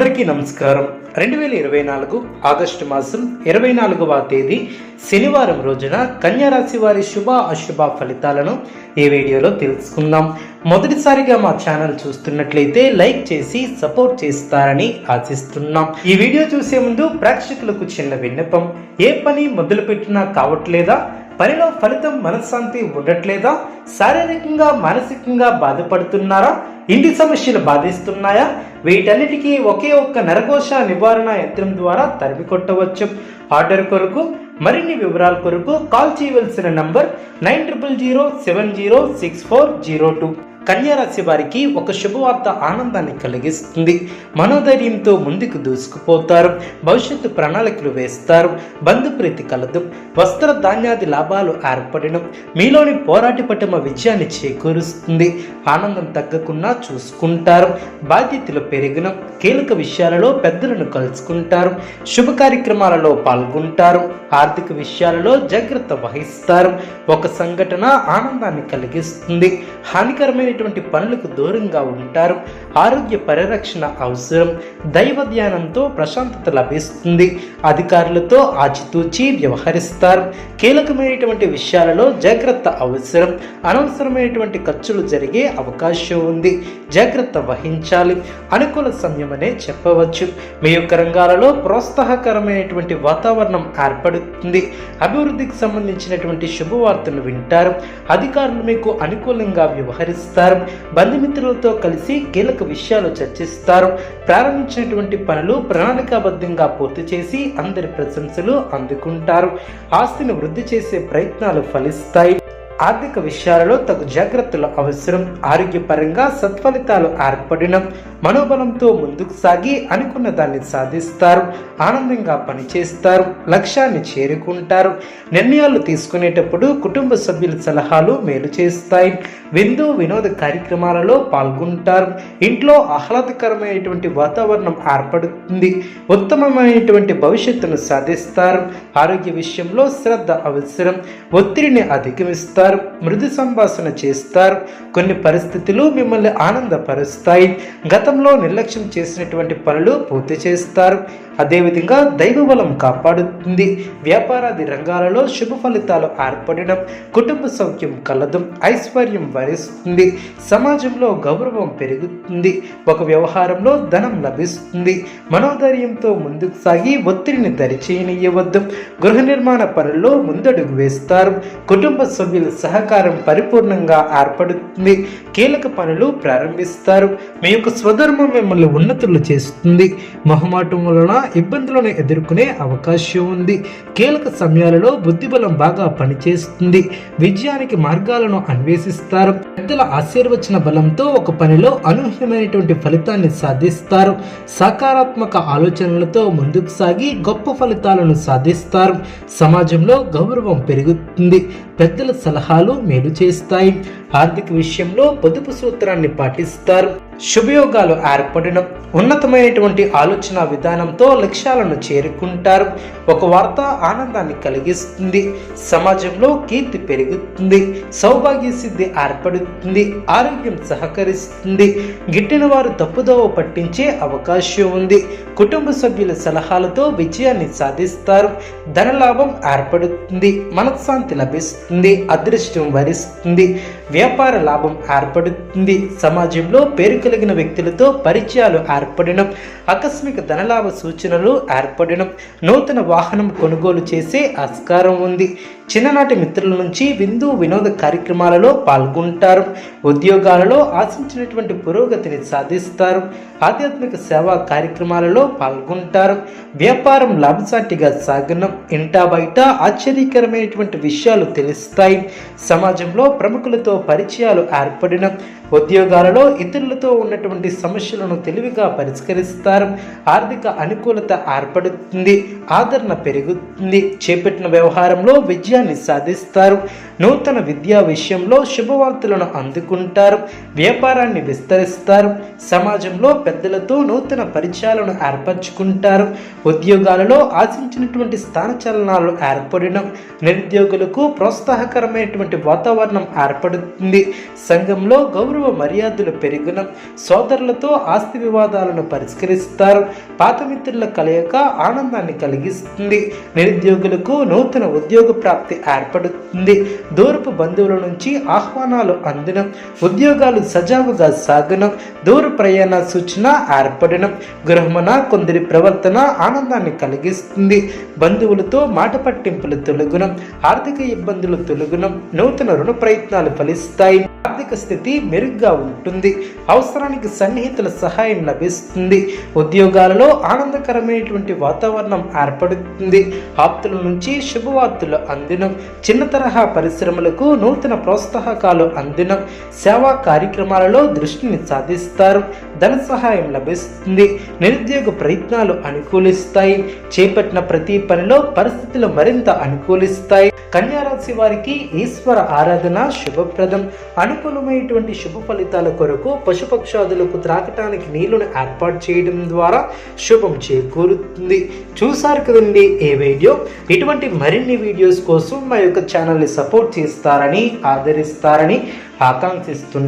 అందరికీ నమస్కారం. 2024 ఆగస్టు మాసం 24వ తేదీ శనివారం రోజున కన్యా రాశి వారి శుభ అశుభ ఫలితాలను ఈ వీడియోలో తెలుసుకుందాం. మొదటిసారిగా మా ఛానల్ చూస్తున్నట్లయితే లైక్ చేసి సపోర్ట్ చేస్తారని ఆశిస్తున్నాం. ఈ వీడియో చూసే ముందు ప్రేక్షకులకు చిన్న విన్నపం. ఏ పని మొదలుపెట్టినా కావట్లేదా? పనిలో ఫలితం మనశ్శాంతి ఉండట్లేదా? శారీరకంగా మానసికంగా బాధపడుతున్నారా? ఇంటి సమస్యలు బాధిస్తున్నాయా? వీటన్నిటికీ ఒకే ఒక్క నరకోశ నివారణ యంత్రం ద్వారా తరిమి కొట్టవచ్చు. ఆర్డర్ కొరకు మరిన్ని వివరాల కొరకు కాల్ చేయవలసిన నంబర్ 9007064002. కన్యా రాశి వారికి ఒక శుభవార్త ఆనందాన్ని కలిగిస్తుంది. మనోధైర్యంతో ముందుకు దూసుకుపోతారు. భవిష్యత్తు ప్రణాళికలు వేస్తారు. బంధుప్రీతి కలదు. వస్త్ర ధాన్యాది లాభాలు ఏర్పడిన మీలోని పోరాటి పటిమ విజయాన్ని చేకూరుస్తుంది. ఆనందం తగ్గకుండా చూసుకుంటారు. బాధ్యతలు పెరిగిన కీలక విషయాలలో పెద్దలను కలుసుకుంటారు. శుభ కార్యక్రమాలలో పాల్గొంటారు. ఆర్థిక విషయాలలో జాగ్రత్త వహిస్తారు. ఒక సంఘటన ఆనందాన్ని కలిగిస్తుంది. హానికరమైన పనులకు దూరంగా ఉంటారు. ఆరోగ్య పరిరక్షణ అవసరం. దైవ ధ్యానంతో ప్రశాంతత లభిస్తుంది. అధికారులతో ఆచితూచి వ్యవహరిస్తారు. కీలకమైనటువంటి విషయాలలో జాగ్రత్త అవసరం. అనవసరమైనటువంటి ఖర్చులు జరిగే అవకాశం ఉంది. జాగ్రత్త వహించాలి. అనుకూల సమయమనే చెప్పవచ్చు. మీ యొక్క రంగాలలో ప్రోత్సాహకరమైనటువంటి వాతావరణం ఏర్పడుతుంది. అభివృద్ధికి సంబంధించినటువంటి శుభవార్తను వింటారు. అధికారులు మీకు అనుకూలంగా వ్యవహరిస్తారు. బంధుమిత్రులతో కలిసి కీలక విషయాలు చర్చిస్తారు. ప్రారంభించినటువంటి పనులు ప్రణాళికాబద్ధంగా పూర్తి చేసి అందరి ప్రశంసలు అందుకుంటారు. ఆస్తిని వృద్ధి చేసే ప్రయత్నాలు ఫలిస్తాయి. ఆర్థిక విషయాలలో తగు జాగ్రత్తలు అవసరం. ఆరోగ్యపరంగా సత్ఫలితాలు ఏర్పడిన మనోబలంతో ముందుకు సాగి అనుకున్న దాన్ని సాధిస్తారు. ఆనందంగా పనిచేస్తారు. లక్ష్యాన్ని చేరుకుంటారు. నిర్ణయాలు తీసుకునేటప్పుడు కుటుంబ సభ్యుల సలహాలు మేలు చేస్తాయి. విందు వినోద కార్యక్రమాలలో పాల్గొంటారు. ఇంట్లో ఆహ్లాదకరమైనటువంటి వాతావరణం ఏర్పడుతుంది. ఉత్తమమైనటువంటి భవిష్యత్తును సాధిస్తారు. ఆరోగ్య విషయంలో శ్రద్ధ అవసరం. ఒత్తిడిని అధిగమిస్తారు. మృదు సంభాషణ చేస్తారు. కొన్ని పరిస్థితులు మిమ్మల్ని ఆనందపరుస్తాయి. గతంలో నిర్లక్ష్యం చేసినటువంటి పనులు పూర్తి చేస్తారు. అదేవిధంగా దైవ బలం కాపాడుతుంది. వ్యాపారాది రంగాలలో శుభ ఫలితాలు ఏర్పడడం, కుటుంబ సౌఖ్యం కలదు. ఐశ్వర్యం వరిస్తుంది. సమాజంలో గౌరవం పెరుగుతుంది. ఒక వ్యవహారంలో ధనం లభిస్తుంది. మనోధైర్యంతో ముందుకు సాగి ఒత్తిడిని దరిచేయనియవద్దు. గృహ నిర్మాణ పనుల్లో ముందడుగు వేస్తారు. కుటుంబ సభ్యుల సహకారం పరిపూర్ణంగా ఏర్పడుతుంది. కీలక పనులు ప్రారంభిస్తారు. మీ యొక్క స్వధర్మం మిమ్మల్ని ఉన్నతులు చేస్తుంది. మొహమాటం వలన ఇబ్బందులను ఎదుర్కొనే అవకాశం ఉంది. కీలక సమయాలలో బుద్ధిబలం బాగా పనిచేస్తుంది. విజయానికి మార్గాలను అన్వేషిస్తారు. పెద్దల ఆశీర్వచన బలంతో ఒక పనిలో అనూహ్యమైనటువంటి ఫలితాన్ని సాధిస్తారు. సకారాత్మక ఆలోచనలతో ముందుకు సాగి గొప్ప ఫలితాలను సాధిస్తారు. సమాజంలో గౌరవం పెరుగుతుంది. పెద్దల సలహాలు మేలు చేస్తాయి. ఆర్థిక విషయంలో పొదుపు సూత్రాన్ని పాటిస్తారు. శుభయోగాలు ఏర్పడడం, ఉన్నతమైనటువంటి ఆలోచన విధానంతో లక్ష్యాలను చేరుకుంటారు. ఒక వార్త ఆనందాన్ని కలిగిస్తుంది. సమాజంలో కీర్తి పెరుగుతుంది. సౌభాగ్య సిద్ధి ఏర్పడుతుంది. ఆరోగ్యం సహకరిస్తుంది. గిట్టిన వారు తప్పుదోవ పట్టించే అవకాశం ఉంది. కుటుంబ సభ్యుల సలహాలతో విజయాన్ని సాధిస్తారు. ధనలాభం ఏర్పడుతుంది. మనశ్శాంతి లభిస్తుంది. అదృష్టం వరిస్తుంది. వ్యాపార లాభం ఏర్పడుతుంది. సమాజంలో పేరు కలిగిన వ్యక్తులతో పరిచయాలు ఏర్పడడం, ఆకస్మిక ధనలాభ సూచనలు ఏర్పడడం, నూతన వాహనం కొనుగోలు చేసే ఆస్కారం ఉంది. చిన్ననాటి మిత్రుల నుంచి విందు వినోద కార్యక్రమాలలో పాల్గొంటారు. ఉద్యోగాలలో ఆశించినటువంటి పురోగతిని సాధిస్తారు. ఆధ్యాత్మిక సేవా కార్యక్రమాలలో పాల్గొంటారు. వ్యాపారం లాభసాటిగా సాగనం. ఇంటా బయట ఆశ్చర్యకరమైనటువంటి విషయాలు తెలుస్తాయి. సమాజంలో ప్రముఖులతో పరిచయాలు ఏర్పడడం, ఉద్యోగాలలో ఇతరులతో ఉన్నటువంటి సమస్యలను తెలివిగా పరిష్కరిస్తారు. ఆర్థిక అనుకూలత ఏర్పడుతుంది. ఆదరణ పెరుగుతుంది. చేపట్టిన వ్యవహారంలో విజయాన్ని సాధిస్తారు. నూతన విద్యా విషయంలో శుభవార్తలను అందుకుంటారు. వ్యాపారాన్ని విస్తరిస్తారు. సమాజంలో పెద్దలతో నూతన పరిచయాలను ఏర్పరచుకుంటారు. ఉద్యోగాలలో ఆశించినటువంటి స్థానచలనాలు ఏర్పడడం, నిరుద్యోగులకు ప్రోత్సాహకరమైనటువంటి వాతావరణం ఏర్పడుతుంది. సంఘంలో గౌరవ గౌరవ మర్యాదలు పెరుగున, సోదరులతో ఆస్తి వివాదాలను పరిష్కరిస్తారు. పాత మిత్రుల కలయిక ఆనందాన్ని కలిగిస్తుంది. నిరుద్యోగులకు నూతన ఉద్యోగ ప్రాప్తి ఏర్పడుతుంది. దూరపు బంధువుల నుంచి ఆహ్వానాలు అందున, ఉద్యోగాలు సజావుగా సాగున, దూర ప్రయాణ సూచన ఏర్పడిన, గృహమున కొందరి ప్రవర్తన ఆనందాన్ని కలిగిస్తుంది. బంధువులతో మాట పట్టింపులు తొలగున, ఆర్థిక ఇబ్బందులు తొలగున, నూతన రుణ ప్రయత్నాలు ఫలిస్తాయి. ఆర్థిక స్థితి మెరుగ్గా ఉంటుంది. అవసరానికి సన్నిహితుల సహాయం లభిస్తుంది. ఉద్యోగాలలో ఆనందకరమైనటువంటి వాతావరణం ఏర్పడుతుంది. ఆప్తుల నుంచి శుభవార్తలు అందిన, చిన్న తరహా పరిశ్రమలకు నూతన ప్రోత్సాహకాలు అందిన, సేవా కార్యక్రమాలలో దృష్టిని సాధిస్తారు. ధన సహాయం లభిస్తుంది. నిరుద్యోగ ప్రయత్నాలు అనుకూలిస్తాయి. చేపట్టిన ప్రతి పనిలో పరిస్థితులు మరింత అనుకూలిస్తాయి. కన్యారాశి వారికి ఈశ్వర ఆరాధన శుభప్రదం. అనుకూలమైనటువంటి శుభ ఫలితాల కొరకు పశుపక్షాదులకు త్రాగటానికి నీళ్లను ఏర్పాటు చేయడం ద్వారా శుభం చేకూరుతుంది. చూసారు కదండి ఈ వీడియో. ఇటువంటి మరిన్ని వీడియోస్ కోసం మా యొక్క ఛానల్ని సపోర్ట్ చేస్తారని, ఆదరిస్తారని ఆకాంక్షిస్తున్నాను.